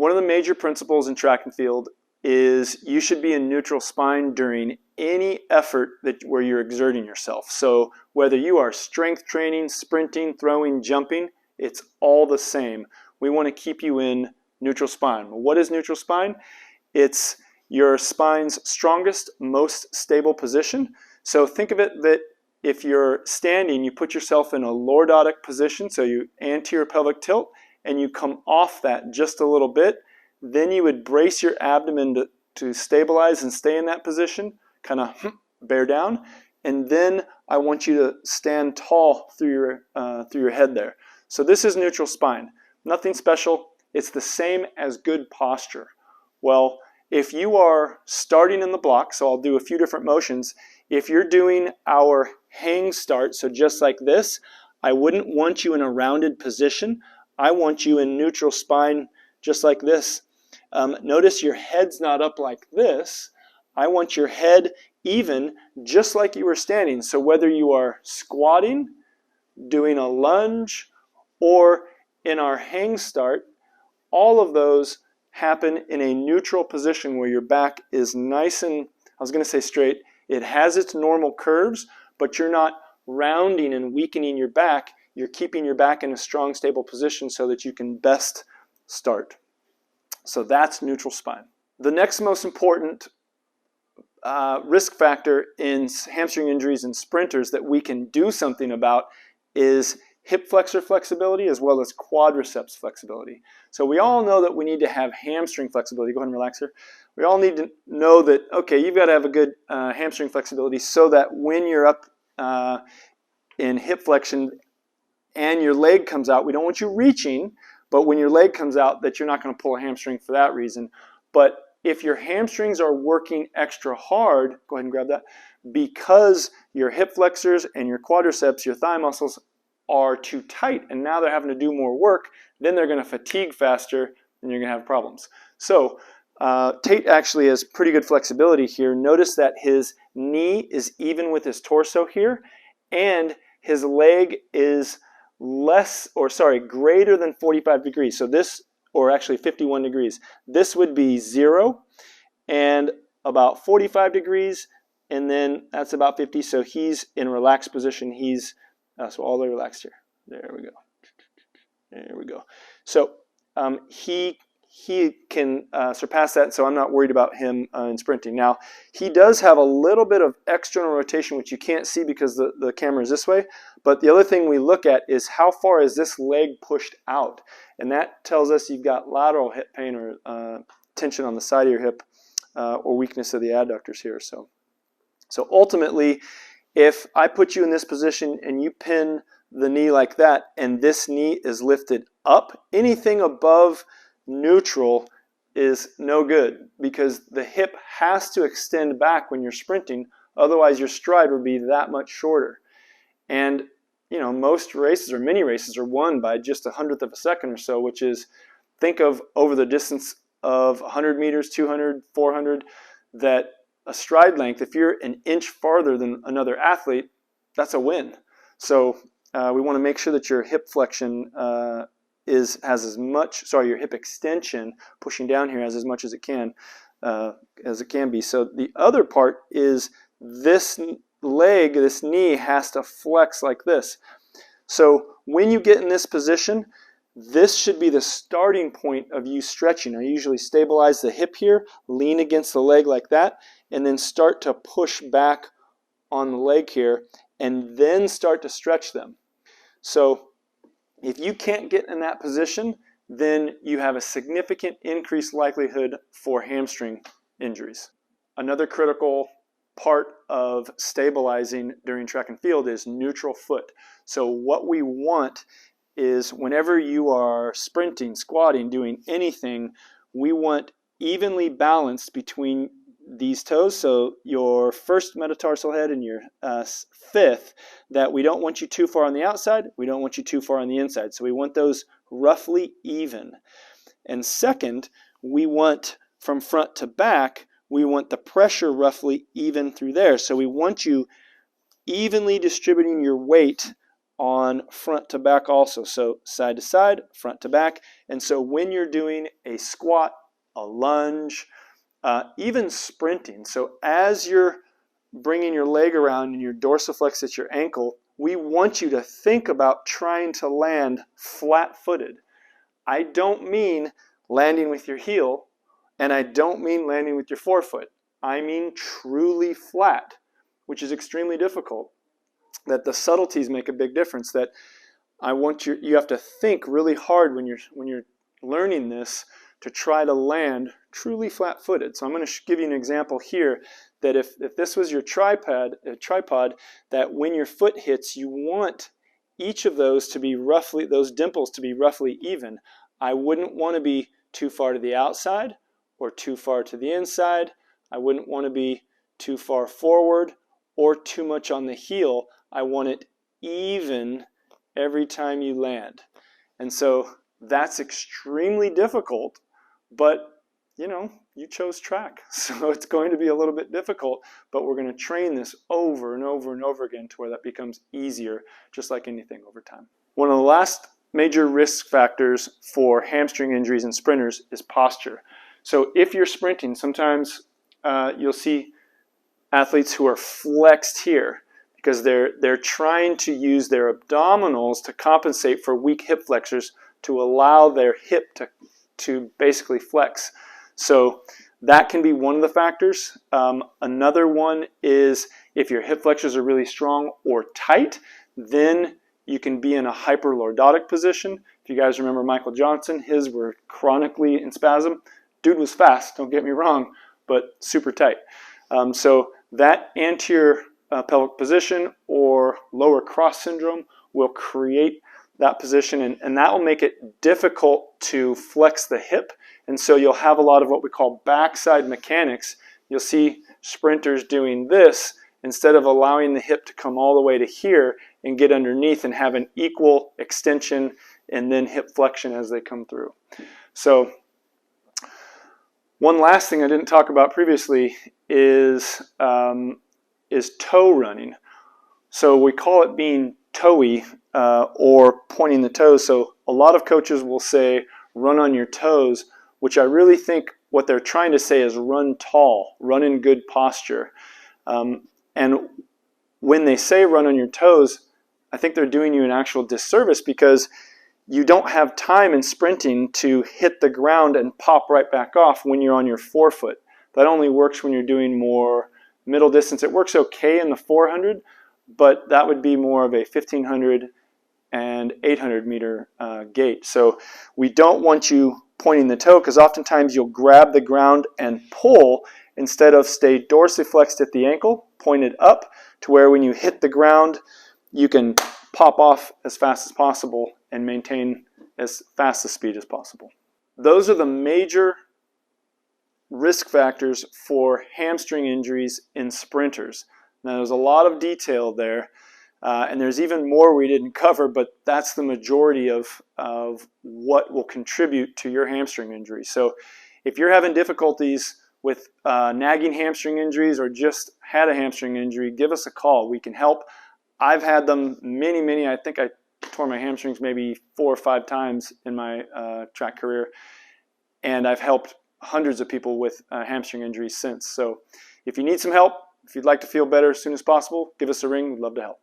One of the major principles in track and field is you should be in neutral spine during any effort where you're exerting yourself. So whether you are strength training, sprinting, throwing, jumping, it's all the same. We want to keep you in neutral spine. What is neutral spine? It's your spine's strongest, most stable position. So think of it that if you're standing, you put yourself in a lordotic position, so you anterior pelvic tilt, and you come off that just a little bit. Then you would brace your abdomen to stabilize and stay in that position, kind of bear down. And then I want you to stand tall through your head there. So this is neutral spine. Nothing special. It's the same as good posture. Well, if you are starting in the block, so I'll do a few different motions. If you're doing our hang start, so just like this, I wouldn't want you in a rounded position. I want you in neutral spine just like this. Notice your head's not up like this. I want your head even just like you were standing. So whether you are squatting, doing a lunge, or in our hang start, all of those happen in a neutral position where your back is nice and, I was going to say straight, it has its normal curves, but you're not rounding and weakening your back. You're keeping your back in a strong, stable position so that you can best start. So that's neutral spine. The next most important risk factor in hamstring injuries in sprinters that we can do something about is hip flexor flexibility as well as quadriceps flexibility. So we all know that we need to have hamstring flexibility. Go ahead and relax here. We all need to know that, okay, you've got to have a good hamstring flexibility so that when you're up in hip flexion and your leg comes out, we don't want you reaching, but when your leg comes out, that you're not going to pull a hamstring for that reason. But if your hamstrings are working extra hard, go ahead and grab that, because your hip flexors and your quadriceps, your thigh muscles, are too tight and now they're having to do more work, then they're going to fatigue faster and you're going to have problems. So Tate actually has pretty good flexibility here. Notice that his knee is even with his torso here, and his leg is greater than 45 degrees. So this, or actually 51 degrees. This would be 0 and about 45 degrees, and then that's about 50. So he's in a relaxed position. He's so all the way relaxed here. There we go. There we go. So he can surpass that, so I'm not worried about him in sprinting. Now, he does have a little bit of external rotation, which you can't see because the camera is this way. But the other thing we look at is how far is this leg pushed out. And that tells us you've got lateral hip pain or tension on the side of your hip or weakness of the adductors here. So ultimately, if I put you in this position and you pin the knee like that and this knee is lifted up, anything above neutral is no good because the hip has to extend back when you're sprinting, otherwise your stride would be that much shorter. And you know, most races or many races are won by just 1/100 of a second or so, which is, think of over the distance of 100 meters, 200, 400, that a stride length, if you're an inch farther than another athlete, that's a win. So we want to make sure that your hip flexion has as much, your hip extension pushing down here has as much as it can be. So the other part is this leg, this knee has to flex like this. So when you get in this position, this should be the starting point of you stretching. I usually stabilize the hip here, lean against the leg like that, and then start to push back on the leg here, and then start to stretch them. So if you can't get in that position, then you have a significant increased likelihood for hamstring injuries. Another critical part of stabilizing during track and field is neutral foot. So what we want is whenever you are sprinting, squatting, doing anything, we want evenly balanced between these toes, so your first metatarsal head and your fifth, that we don't want you too far on the outside, we don't want you too far on the inside. So we want those roughly even. And second, we want from front to back, we want the pressure roughly even through there. So we want you evenly distributing your weight on front to back also. So side to side, front to back. And so when you're doing a squat, a lunge, even sprinting, so as you're bringing your leg around and your dorsiflex at your ankle, we want you to think about trying to land flat-footed. I don't mean landing with your heel, and I don't mean landing with your forefoot. I mean truly flat, which is extremely difficult. That the subtleties make a big difference. That I want you have to think really hard when you're learning this to try to land truly flat-footed. So I'm going to give you an example here that if this was your tripod, that when your foot hits, you want each of those to be roughly, those dimples to be roughly even. I wouldn't want to be too far to the outside or too far to the inside. I wouldn't want to be too far forward or too much on the heel. I want it even every time you land. And so that's extremely difficult, but you chose track. So it's going to be a little bit difficult, but we're going to train this over and over and over again to where that becomes easier, just like anything over time. One of the last major risk factors for hamstring injuries in sprinters is posture. So if you're sprinting, sometimes you'll see athletes who are flexed here because they're trying to use their abdominals to compensate for weak hip flexors to allow their hip to basically flex. So that can be one of the factors. Another one is if your hip flexors are really strong or tight, then you can be in a hyperlordotic position. If you guys remember Michael Johnson, his were chronically in spasm. Dude was fast, don't get me wrong, but super tight. So that anterior pelvic position or lower cross syndrome will create that position, and that will make it difficult to flex the hip. And so you'll have a lot of what we call backside mechanics. You'll see sprinters doing this instead of allowing the hip to come all the way to here and get underneath and have an equal extension and then hip flexion as they come through. So one last thing I didn't talk about previously is toe running. So we call it being toey or pointing the toes. So a lot of coaches will say run on your toes, which I really think what they're trying to say is run tall, run in good posture. And when they say run on your toes, I think they're doing you an actual disservice because you don't have time in sprinting to hit the ground and pop right back off when you're on your forefoot. That only works when you're doing more middle distance. It works okay in the 400, but that would be more of a 1500 and 800 meter gait. So we don't want you pointing the toe because oftentimes you'll grab the ground and pull instead of stay dorsiflexed at the ankle, pointed up to where when you hit the ground, you can pop off as fast as possible and maintain as fast a speed as possible. Those are the major risk factors for hamstring injuries in sprinters. Now there's a lot of detail there, and there's even more we didn't cover, but that's the majority of what will contribute to your hamstring injury. So if you're having difficulties with nagging hamstring injuries or just had a hamstring injury, give us a call. We can help. I've had them many, I think I tore my hamstrings maybe 4 or 5 times in my track career, and I've helped hundreds of people with hamstring injuries since. So if you need some help, if you'd like to feel better as soon as possible, give us a ring. We'd love to help.